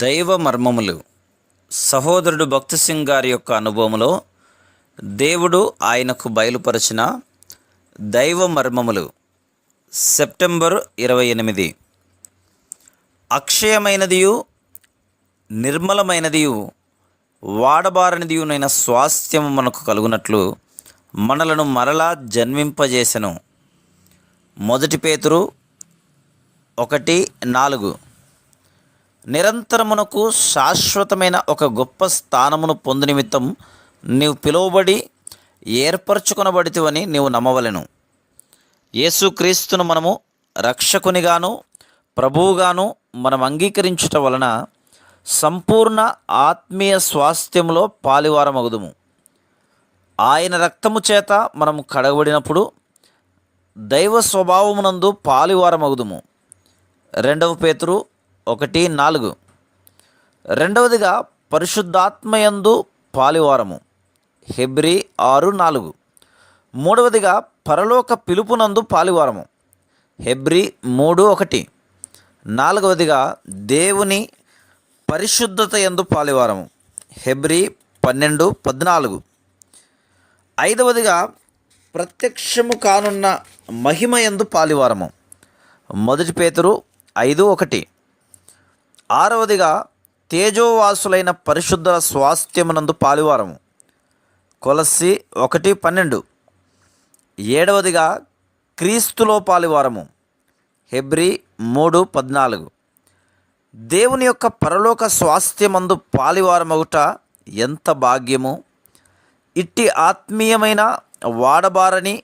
దైవ మర్మములు. సహోదరుడు భక్తి సింగ్ గారి యొక్క అనుభవంలో దేవుడు ఆయనకు బయలుపరిచిన దైవ మర్మములు. సెప్టెంబర్ 28. అక్షయమైనదియు నిర్మలమైనదియు వాడబారనిదియునైన స్వాస్థ్యము మనకు కలుగునట్లు మనలను మరలా జన్మింపజేసెను. 1 పేతురు 1:4. నిరంతరమునకు శాశ్వతమైన ఒక గొప్ప స్థానమును పొందు నిమిత్తం నీవు పిలువబడి ఏర్పరచుకొనబడితివని నీవు నమ్మవలెను. యేసుక్రీస్తును మనము రక్షకునిగాను ప్రభువుగాను మనం అంగీకరించుట వలన సంపూర్ణ ఆత్మీయ స్వాస్థ్యములో పాలివారమగుదుము. ఆయన రక్తము చేత మనము కడగబడినప్పుడు దైవ స్వభావమునందు పాలివారమగుదుము. 2 పేతురు 1:4. రెండవదిగా పరిశుద్ధాత్మయందు పాలివారము. హెబ్రీ 6:4. మూడవదిగా పరలోక పిలుపునందు పాలివారము. హెబ్రీ 3:1. నాలుగవదిగా దేవుని పరిశుద్ధత యందు పాలివారము. హెబ్రీ 12:14. ఐదవదిగా ప్రత్యక్షము కానున్న మహిమ యందు పాలివారము. 1 పేతురు 5:1. ఆరవదిగా తేజోవాసులైన పరిశుద్ధ స్వాస్థ్యమునందు పాలివారము. కొలస్సీ 1:12. ఏడవదిగా క్రీస్తులో పాలివారము. హెబ్రీ 3:14. దేవుని యొక్క పరలోక స్వాస్థ్యమందు పాలివారమగుట ఎంత భాగ్యము! ఇట్టి ఆత్మీయమైన వాడబారని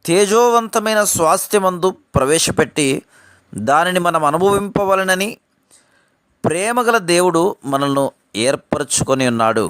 తేజోవంతమైన స్వాస్థ్యమందు ప్రవేశపెట్టి దానిని మనం అనుభవింపవలనని ప్రేమగల దేవుడు మనల్ని ఏర్పరచుకొని ఉన్నాడు.